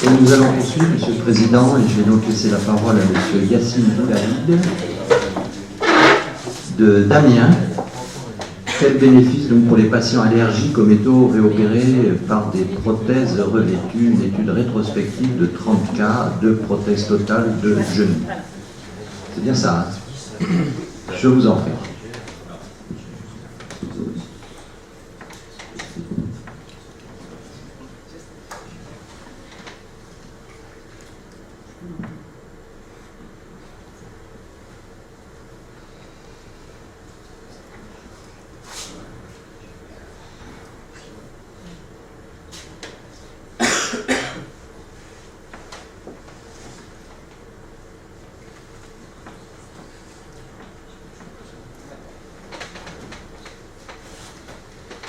Et nous allons poursuivre, Monsieur le Président, et je vais donc laisser la parole à Monsieur Yassine Boulahid de d'Amiens. Quel bénéfice donc pour les patients allergiques aux métaux réopérés par des prothèses revêtues, une étude rétrospective de 30 cas de prothèses totales de genoux. C'est bien ça, hein? Je vous en prie.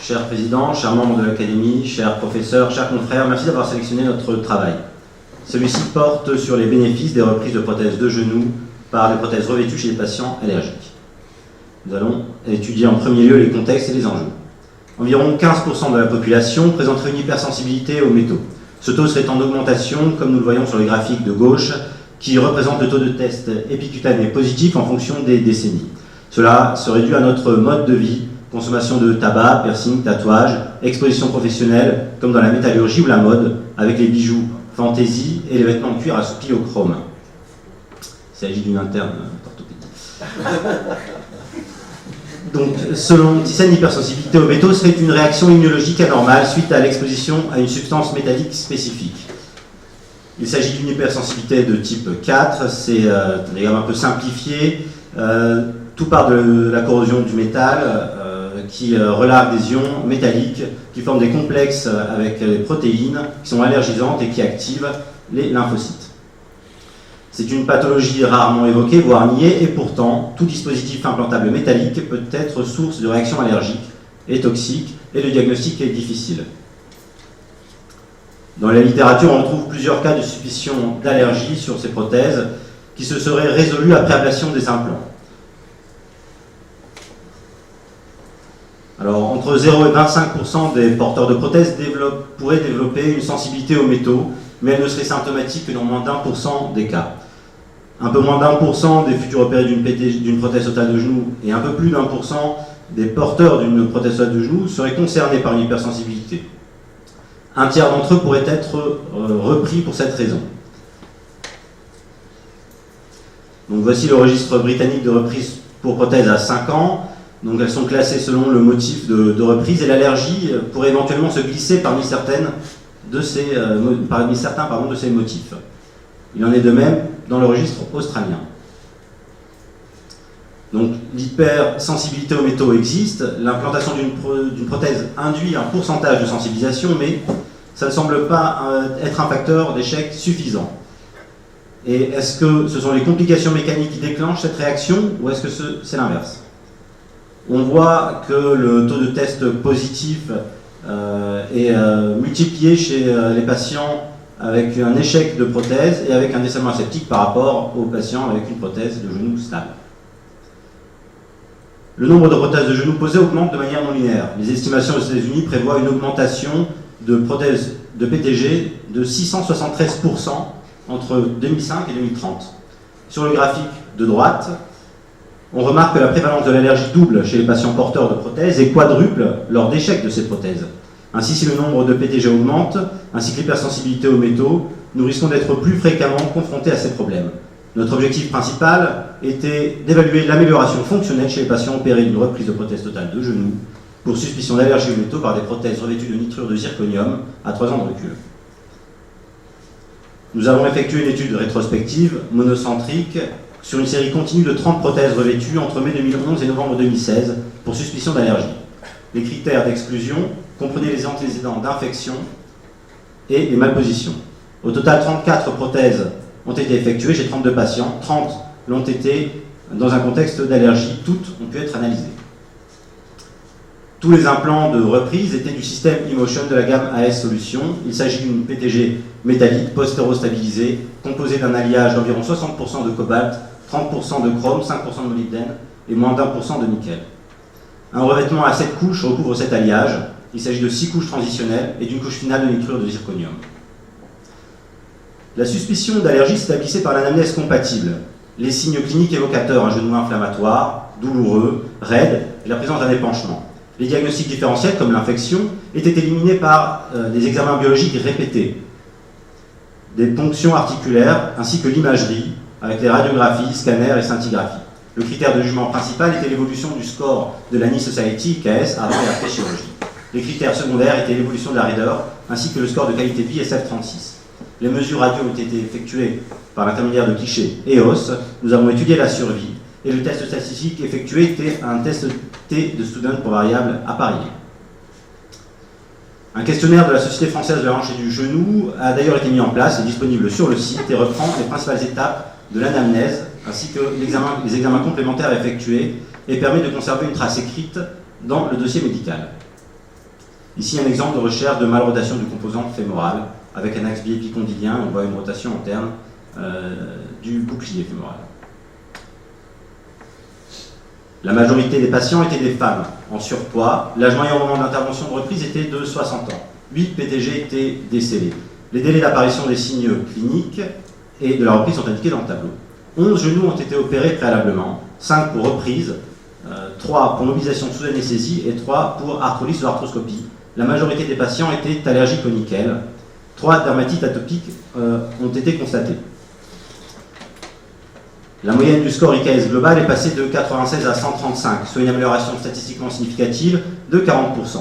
Cher Président, chers membres de l'Académie, chers professeurs, chers confrères, merci d'avoir sélectionné notre travail. Celui-ci porte sur les bénéfices des reprises de prothèses de genoux par des prothèses revêtues chez les patients allergiques. Nous allons étudier en premier lieu les contextes et les enjeux. Environ 15% de la population présenterait une hypersensibilité aux métaux. Ce taux serait en augmentation, comme nous le voyons sur le graphique de gauche, qui représente le taux de test épicutané positif en fonction des décennies. Cela serait dû à notre mode de vie, consommation de tabac, piercing, tatouage, exposition professionnelle, comme dans la métallurgie ou la mode, avec les bijoux fantaisie et les vêtements en cuir assouplis au chrome. Il s'agit d'une interne orthopédie. Donc, selon Thyssen, l'hypersensibilité aux métaux serait une réaction immunologique anormale suite à l'exposition à une substance métallique spécifique. Il s'agit d'une hypersensibilité de type 4, c'est une gamme un peu simplifiée. Tout part de la corrosion du métal qui relargue des ions métalliques qui forment des complexes avec les protéines qui sont allergisantes et qui activent les lymphocytes. C'est une pathologie rarement évoquée, voire niée, et pourtant, tout dispositif implantable métallique peut être source de réactions allergiques et toxiques, et le diagnostic est difficile. Dans la littérature, on retrouve plusieurs cas de suspicion d'allergie sur ces prothèses qui se seraient résolus après ablation des implants. Alors, entre 0 et 25% des porteurs de prothèses pourraient développer une sensibilité aux métaux, mais elle ne serait symptomatique que dans moins d'1% des cas. Un peu moins d'1% des futurs opérés d'une prothèse totale de genou et un peu plus d'1% des porteurs d'une prothèse totale de genou seraient concernés par une hypersensibilité. Un tiers d'entre eux pourraient être repris pour cette raison. Donc voici le registre britannique de reprise pour prothèses à 5 ans. Donc elles sont classées selon le motif de reprise et l'allergie pourrait éventuellement se glisser parmi certains de ces motifs. Il en est de même dans le registre australien. Donc l'hypersensibilité aux métaux existe, l'implantation d'une prothèse induit un pourcentage de sensibilisation, mais ça ne semble pas être un facteur d'échec suffisant. Et est-ce que ce sont les complications mécaniques qui déclenchent cette réaction ou est-ce que c'est l'inverse ? On voit que le taux de test positif est multiplié chez les patients avec un échec de prothèse et avec un dessalement aseptique par rapport aux patients avec une prothèse de genou stable. Le nombre de prothèses de genoux posées augmente de manière non linéaire. Les estimations aux États-Unis prévoient une augmentation de prothèses de PTG de 673% entre 2005 et 2030. Sur le graphique de droite, on remarque que la prévalence de l'allergie double chez les patients porteurs de prothèses et quadruple lors d'échec de ces prothèses. Ainsi, si le nombre de PTG augmente, ainsi que l'hypersensibilité aux métaux, nous risquons d'être plus fréquemment confrontés à ces problèmes. Notre objectif principal était d'évaluer l'amélioration fonctionnelle chez les patients opérés d'une reprise de prothèse totale de genou pour suspicion d'allergie aux métaux par des prothèses revêtues de nitrure de zirconium à 3 ans de recul. Nous avons effectué une étude rétrospective monocentrique sur une série continue de 30 prothèses revêtues entre mai 2011 et novembre 2016 pour suspicion d'allergie. Les critères d'exclusion comprenaient les antécédents d'infection et les malpositions. Au total, 34 prothèses ont été effectuées chez 32 patients, 30 l'ont été dans un contexte d'allergie, toutes ont pu être analysées. Tous les implants de reprise étaient du système eMotion de la gamme AS Solutions. Il s'agit d'une PTG métallique post-stérostabilisée, composée d'un alliage d'environ 60% de cobalt, 30% de chrome, 5% de molybdène et moins d'1% de nickel. Un revêtement à 7 couches recouvre cet alliage. Il s'agit de 6 couches transitionnelles et d'une couche finale de nitrure de zirconium. La suspicion d'allergie s'établissait par l'anamnèse compatible. Les signes cliniques évocateurs, un genou inflammatoire, douloureux, raide, et la présence d'un épanchement. Les diagnostics différentiels, comme l'infection, étaient éliminés par des examens biologiques répétés, des ponctions articulaires, ainsi que l'imagerie, avec les radiographies, scanners et scintigraphies. Le critère de jugement principal était l'évolution du score de la Knee Society, KS, avant et après chirurgie. Les critères secondaires étaient l'évolution de la raideur, ainsi que le score de qualité de vie SF36. Les mesures radio ont été effectuées par l'intermédiaire de clichés EOS. Nous avons étudié la survie, et le test statistique effectué était un test T de Student pour variable appariée. Un questionnaire de la Société française de la hanche et du genou a d'ailleurs été mis en place et disponible sur le site et reprend les principales étapes de l'anamnèse ainsi que les examens complémentaires effectués et permet de conserver une trace écrite dans le dossier médical. Ici, un exemple de recherche de malrotation du composant fémoral avec un axe biépicondylien. On voit une rotation interne du bouclier fémoral. La majorité des patients étaient des femmes en surpoids. L'âge moyen au moment de l'intervention de reprise était de 60 ans. 8 PTG étaient décédés. Les délais d'apparition des signes cliniques et de la reprise sont indiqués dans le tableau. 11 genoux ont été opérés préalablement, 5 pour reprise, 3 pour mobilisation sous anesthésie et 3 pour arthrolyse ou arthroscopie. La majorité des patients étaient allergiques au nickel. 3 dermatites atopiques ont été constatées. La moyenne du score IKS global est passée de 96 à 135, soit une amélioration statistiquement significative de 40%.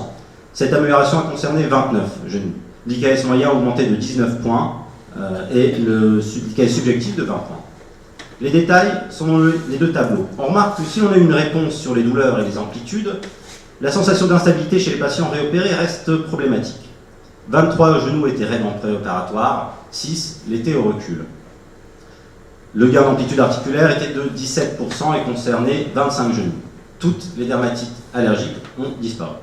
Cette amélioration a concerné 29 genoux. L'IKS moyen a augmenté de 19 points et l'IKS subjectif de 20 points. Les détails sont dans les deux tableaux. On remarque que si on a une réponse sur les douleurs et les amplitudes, la sensation d'instabilité chez les patients réopérés reste problématique. 23 genoux étaient raides en préopératoire, 6 l'étaient au recul. Le gain d'amplitude articulaire était de 17% et concernait 25 genoux. Toutes les dermatites allergiques ont disparu.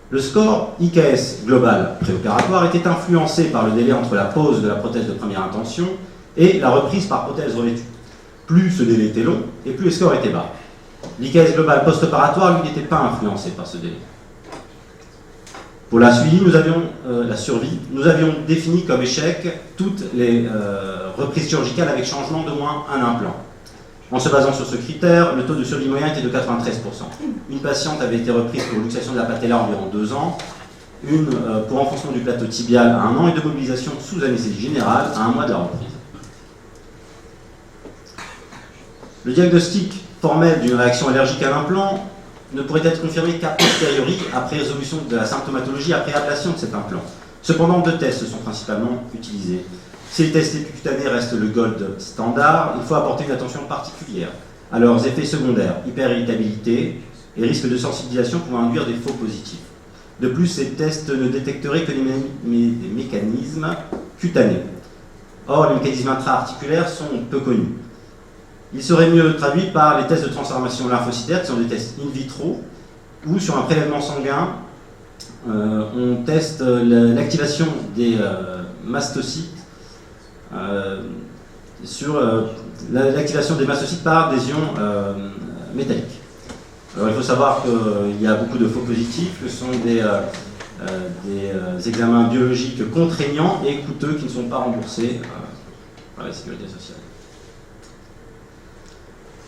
Le score IKS global préopératoire était influencé par le délai entre la pose de la prothèse de première intention et la reprise par prothèse revêtue. Plus ce délai était long et plus le score était bas. L'IKS global post-opératoire, lui, n'était pas influencé par ce délai. Pour la survie, nous avions défini comme échec toutes les reprises chirurgicales avec changement d'au moins un implant. En se basant sur ce critère, le taux de survie moyen était de 93%. Une patiente avait été reprise pour luxation de la patella environ 2 ans, une pour enfoncement du plateau tibial à 1 an et de mobilisation sous anesthésie générale à 1 mois de la reprise. Le diagnostic formel d'une réaction allergique à l'implant ne pourrait être confirmé qu'a posteriori, après résolution de la symptomatologie, après ablation de cet implant. Cependant, 2 tests sont principalement utilisés. Si les tests épicutanés restent le gold standard, il faut apporter une attention particulière à leurs effets secondaires, hyperirritabilité et risque de sensibilisation pouvant induire des faux positifs. De plus, ces tests ne détecteraient que des mécanismes cutanés. Or, les mécanismes intra-articulaires sont peu connus. Il serait mieux traduit par les tests de transformation lymphocytaire, qui sont des tests in vitro, où sur un prélèvement sanguin, on teste l'activation des mastocytes sur l'activation des mastocytes par des ions métalliques. Alors il faut savoir qu'il y a beaucoup de faux positifs, que ce sont des examens biologiques contraignants et coûteux qui ne sont pas remboursés par la sécurité sociale.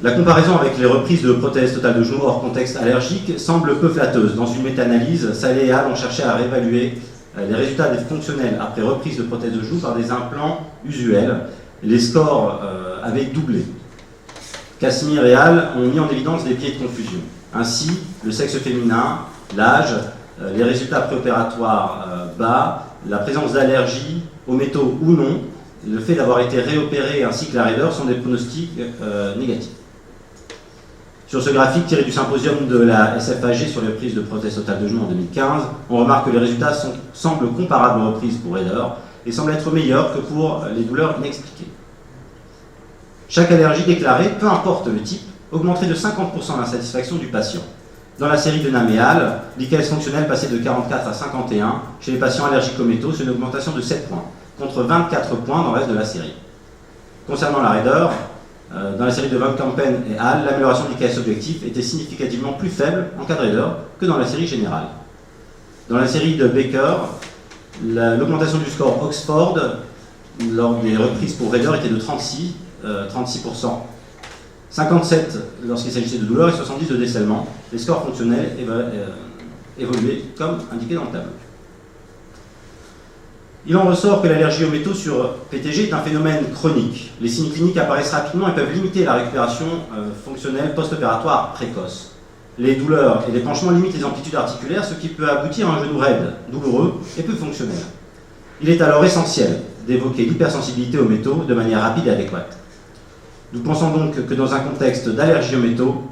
La comparaison avec les reprises de prothèses totales de genoux hors contexte allergique semble peu flatteuse. Dans une méta-analyse, Salé et Hall ont cherché à réévaluer les résultats des fonctionnels après reprise de prothèses de genoux par des implants usuels. Les scores avaient doublé. Casimir et Hall ont mis en évidence des biais de confusion. Ainsi, le sexe féminin, l'âge, les résultats préopératoires bas, la présence d'allergies aux métaux ou non, le fait d'avoir été réopéré ainsi que la raideur sont des pronostics négatifs. Sur ce graphique tiré du symposium de la SFAG sur les reprises de prothèses totales de genoux en 2015, on remarque que les résultats semblent comparables aux reprises pour raideur et semblent être meilleurs que pour les douleurs inexpliquées. Chaque allergie déclarée, peu importe le type, augmenterait de 50% l'insatisfaction du patient. Dans la série de Nam et Hall, l'IKS fonctionnel passait de 44 à 51. Chez les patients allergiques aux métaux, c'est une augmentation de 7 points, contre 24 points dans le reste de la série. Concernant la raideur, dans la série de Van Kampen et Hall, l'amélioration de l'IKS objectif était significativement plus faible en cas de raideur que dans la série générale. Dans la série de Baker, l'augmentation du score Oxford lors des reprises pour raideur était de 36%. 57 lorsqu'il s'agissait de douleur et 70 de décèlement. Les scores fonctionnels évoluaient comme indiqué dans le tableau. Il en ressort que l'allergie aux métaux sur PTG est un phénomène chronique. Les signes cliniques apparaissent rapidement et peuvent limiter la récupération fonctionnelle post-opératoire précoce. Les douleurs et les penchements limitent les amplitudes articulaires, ce qui peut aboutir à un genou raide, douloureux et peu fonctionnel. Il est alors essentiel d'évoquer l'hypersensibilité aux métaux de manière rapide et adéquate. Nous pensons donc que dans un contexte d'allergie aux métaux,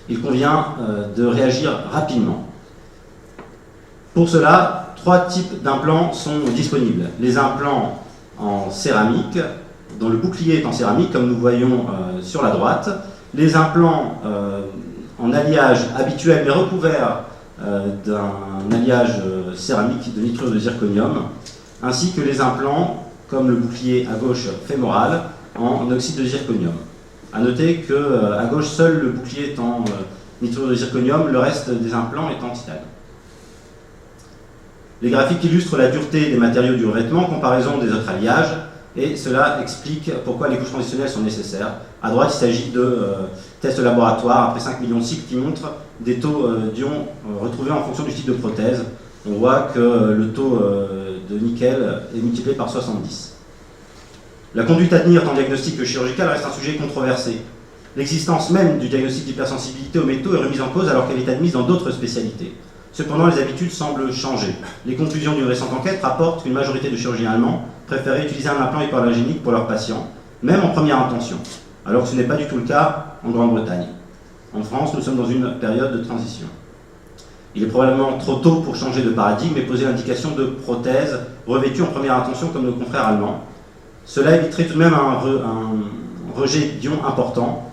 il convient de réagir rapidement. Pour cela, 3 types d'implants sont disponibles. Les implants en céramique, dont le bouclier est en céramique, comme nous voyons sur la droite. Les implants en alliage habituel, mais recouvert d'un alliage céramique de nitrure de zirconium, ainsi que les implants, comme le bouclier à gauche fémoral, en oxyde de zirconium. A noter qu'à gauche, seul le bouclier est en nitrure de zirconium, le reste des implants est en titane. Les graphiques illustrent la dureté des matériaux du revêtement, comparaison des autres alliages, et cela explique pourquoi les couches transitionnelles sont nécessaires. À droite, il s'agit de tests laboratoires après 5 millions de cycles qui montrent des taux d'ions retrouvés en fonction du type de prothèse. On voit que le taux de nickel est multiplié par 70. La conduite à tenir tant diagnostique que chirurgicale reste un sujet controversé. L'existence même du diagnostic d'hypersensibilité aux métaux est remise en cause alors qu'elle est admise dans d'autres spécialités. Cependant, les habitudes semblent changer. Les conclusions d'une récente enquête rapportent qu'une majorité de chirurgiens allemands préféraient utiliser un implant hypoallergénique pour leurs patients, même en première intention, alors que ce n'est pas du tout le cas en Grande-Bretagne. En France, nous sommes dans une période de transition. Il est probablement trop tôt pour changer de paradigme et poser l'indication de prothèses revêtues en première intention comme nos confrères allemands. Cela éviterait tout de même un rejet d'ions important.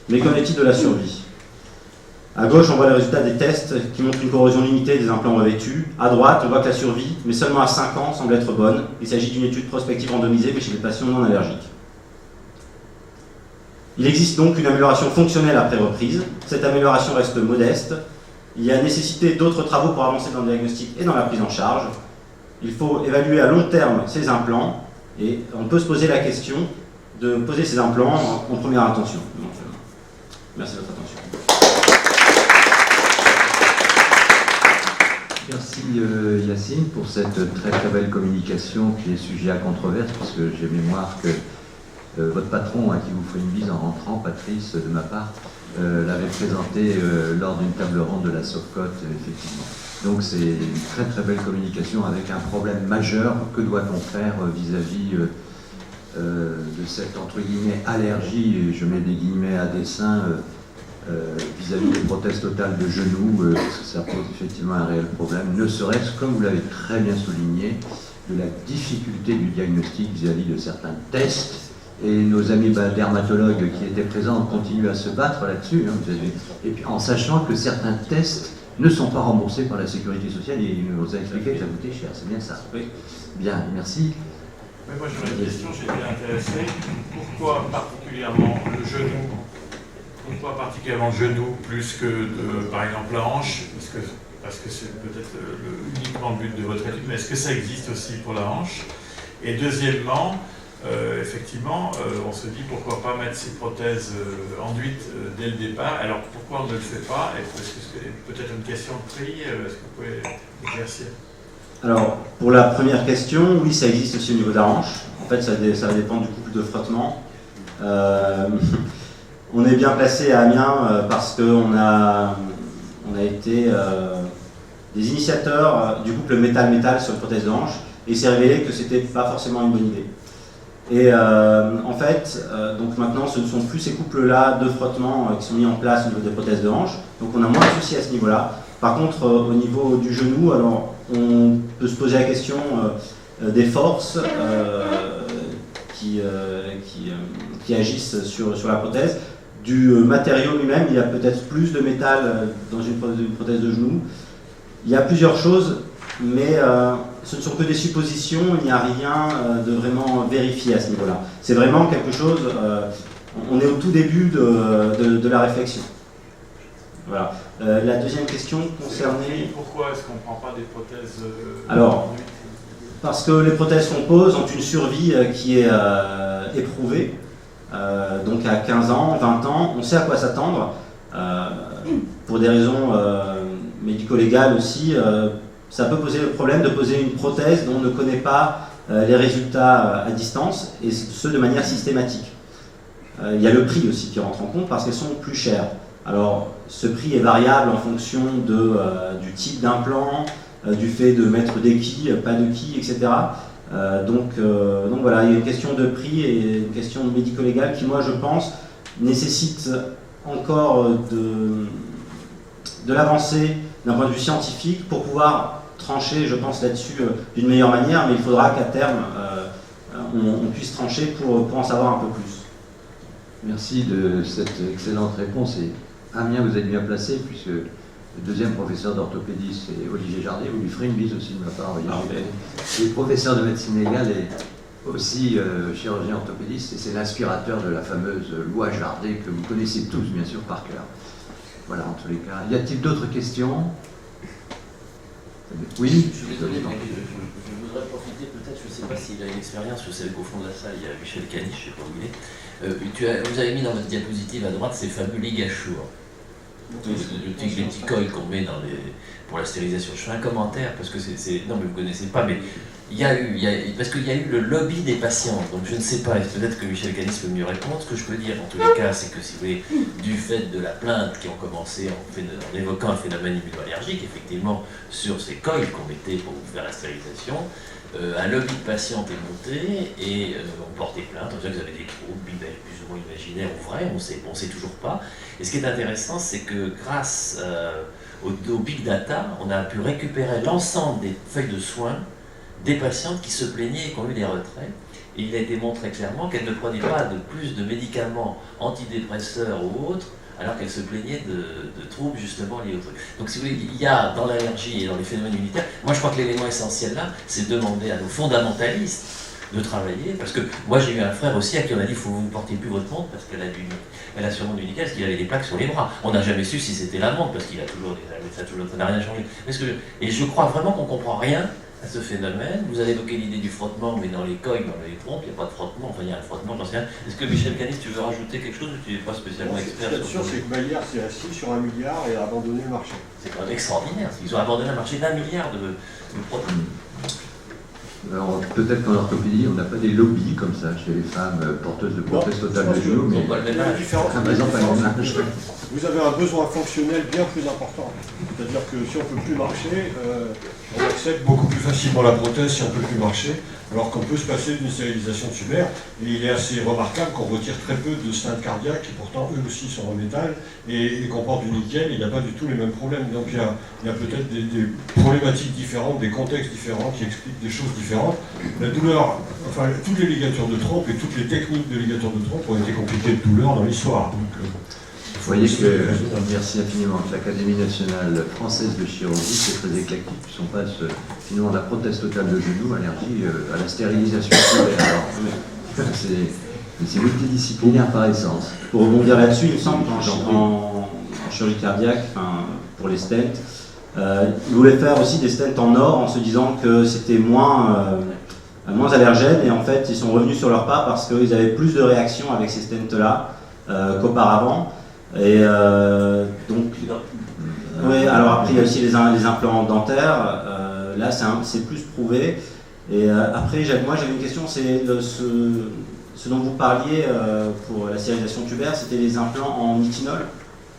Mais qu'en est-il de la survie? À gauche, on voit les résultats des tests qui montrent une corrosion limitée des implants revêtus. À droite, on voit que la survie, mais seulement à 5 ans, semble être bonne. Il s'agit d'une étude prospective randomisée, mais chez les patients non allergiques. Il existe donc une amélioration fonctionnelle après reprise. Cette amélioration reste modeste. Il y a nécessité d'autres travaux pour avancer dans le diagnostic et dans la prise en charge. Il faut évaluer à long terme ces implants et on peut se poser la question de poser ces implants en première intention. Merci de votre attention. Merci Yacine pour cette très très belle communication qui est sujet à controverse, parce que j'ai mémoire que votre patron, à qui vous ferez une bise en rentrant, Patrice, de ma part, l'avait présenté lors d'une table ronde de la Sofcote, effectivement. Donc c'est une très très belle communication avec un problème majeur. Que doit-on faire vis-à-vis de cette, entre guillemets, allergie, et je mets des guillemets à dessein, vis-à-vis des prothèses totales de genoux, parce que ça pose effectivement un réel problème, ne serait-ce, comme vous l'avez très bien souligné, de la difficulté du diagnostic vis-à-vis de certains tests. Et nos amis dermatologues qui étaient présents continuent à se battre là-dessus, hein, et puis en sachant que certains tests ne sont pas remboursés par la sécurité sociale, et il nous a expliqué que ça coûtait cher, c'est bien ça. Oui. Bien, merci. Oui, moi j'aurais une question, j'étais intéressé. Pourquoi particulièrement le genou? Pourquoi particulièrement le genou plus que, par exemple, la hanche? Parce que c'est peut-être uniquement le but de votre étude, mais est-ce que ça existe aussi pour la hanche? Et deuxièmement, effectivement, on se dit pourquoi pas mettre ces prothèses enduites dès le départ. Alors pourquoi on ne le fait pas? Est-ce que c'est peut-être une question de prix? Est-ce que vous pouvez éclaircir? Alors, pour la première question, oui, ça existe aussi au niveau de la hanche. En fait, ça dépend du couple de frottement. On est bien placé à Amiens parce qu'on a été des initiateurs du couple métal-métal sur les prothèses de hanche, et il s'est révélé que c'était pas forcément une bonne idée. Et en fait, donc maintenant, ce ne sont plus ces couples-là de frottement qui sont mis en place au niveau des prothèses de hanche, donc on a moins de soucis à ce niveau-là. Par contre, au niveau du genou, alors on peut se poser la question des forces qui agissent sur la prothèse. Du matériau lui-même, il y a peut-être plus de métal dans une prothèse de genou. Il y a plusieurs choses, mais ce ne sont que des suppositions, il n'y a rien de vraiment vérifié à ce niveau-là. C'est vraiment quelque chose, on est au tout début de la réflexion. Voilà. La deuxième question concernait... Pourquoi est-ce qu'on ne prend pas des prothèses Alors, Parce que les prothèses qu'on pose ont une survie qui est éprouvée. Donc à 15 ans, 20 ans, on sait à quoi s'attendre. Pour des raisons médico-légales aussi, ça peut poser le problème de poser une prothèse dont on ne connaît pas les résultats à distance, et ce de manière systématique. Il y a le prix aussi qui rentre en compte parce qu'elles sont plus chères. Alors ce prix est variable en fonction du type d'implant, du fait de mettre des quilles, pas de quilles, etc. Donc voilà, il y a une question de prix et une question médico-légale qui, moi je pense, nécessite encore de l'avancée d'un point de vue scientifique pour pouvoir trancher, je pense, là-dessus d'une meilleure manière, mais il faudra qu'à terme on puisse trancher pour en savoir un peu plus. Merci de cette excellente réponse. Et Amiens, vous êtes bien placé, puisque le deuxième professeur d'orthopédie, c'est Olivier Jardet. Vous lui ferez une bise aussi de ma part. Il est professeur de médecine légale et aussi chirurgien orthopédiste, et c'est l'inspirateur de la fameuse loi Jardet que vous connaissez tous, bien sûr, par cœur. Voilà, en tous les cas. Y a-t-il d'autres questions? Oui. Je suis désolé, mais je voudrais profiter peut-être, je ne sais pas s'il a une expérience, je sais qu'au fond de la salle, il y a Michel Caniche, je ne sais pas où il est. Vous avez mis dans votre diapositive à droite ces fameux ligatures. Les petits coils qu'on met pour la stérilisation. Je fais un commentaire parce que non, mais vous ne connaissez pas, mais parce qu'il y a eu le lobby des patients. Donc je ne sais pas, et peut-être que Michel Canis peut mieux répondre. Ce que je peux dire en tous les cas, c'est que si vous voulez, du fait de la plainte qui ont commencé en évoquant un phénomène immunoallergique, effectivement, sur ces coils qu'on mettait pour faire la stérilisation, un lobby de patients est monté et on portait plainte en disant que vous avez des troubles plus ou moins imaginaires ou vrais, on sait toujours pas. Et ce qui est intéressant, c'est que grâce au big data, on a pu récupérer l'ensemble des feuilles de soins des patientes qui se plaignaient et qui ont eu des retraits. Et il a été montré clairement qu'elles ne prenaient pas de plus de médicaments antidépresseurs ou autres, alors qu'elles se plaignaient de troubles justement liés au truc. Donc si vous voulez, il y a dans l'allergie et dans les phénomènes immunitaires, moi je crois que l'élément essentiel là, c'est demander à nos fondamentalistes de travailler, parce que moi j'ai eu un frère aussi à qui on a dit il faut que vous ne portiez plus votre montre parce qu'elle a sûrement du nickel, parce qu'il avait des plaques sur les bras. On n'a jamais su si c'était la montre, parce qu'il a toujours ça n'a rien changé. Et je crois vraiment qu'on ne comprend rien à ce phénomène. Vous avez évoqué l'idée du frottement, mais dans les coils, dans les trompes, il n'y a pas de frottement, enfin il y a un frottement, j'en sais rien. Est-ce que Michel Canis, tu veux rajouter quelque chose ou tu n'es pas spécialement expert sur sûr, c'est que Maillard s'est assis sur 1 milliard et a abandonné le marché. C'est quand même extraordinaire, ils ont abandonné un marché d'1 milliard de produits. Alors, peut-être qu'en orthopédie, on n'a pas des lobbies comme ça chez les femmes porteuses de prothèses totales de genoux, mais par exemple, vous avez un besoin fonctionnel bien plus important. C'est-à-dire que si on ne peut plus marcher, on accepte beaucoup plus facilement la prothèse si on ne peut plus marcher, alors qu'on peut se passer d'une stérilisation tubaire. Et il est assez remarquable qu'on retire très peu de stents cardiaques, qui pourtant eux aussi sont en métal, et qu'on porte du nickel, il n'y a pas du tout les mêmes problèmes. Donc il y a peut-être des problématiques différentes, des contextes différents qui expliquent des choses différentes. La douleur, enfin toutes les ligatures de trompe et toutes les techniques de ligature de trompe ont été compliquées de douleur dans l'histoire. Vous voyez que, merci infiniment, que l'Académie nationale française de chirurgie, c'est très éclectique, puisqu'on passe finalement de la prothèse totale de genou, allergie, à la stérilisation tubaire. C'est multidisciplinaire par essence. Pour rebondir là-dessus, il me semble qu'en chirurgie cardiaque, pour les stents, ils voulaient faire aussi des stents en or en se disant que c'était moins allergène, et en fait ils sont revenus sur leur pas parce qu'ils avaient plus de réactions avec ces stents-là qu'auparavant. Et donc, oui, alors après il y a aussi les implants dentaires, là c'est plus prouvé. Et après, moi j'avais une question, c'est ce dont vous parliez pour la stérilisation tubaire, c'était les implants en nitinol.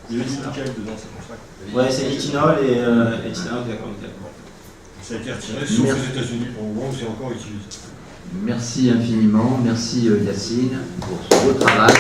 Il y a du nickel dedans, c'est pour ça. Ouais, c'est nitinol et nitinol, d'accord. Ça a été retiré, sauf aux États-Unis pour le moment où c'est encore utilisé. Merci infiniment, merci Yacine pour ce beau travail.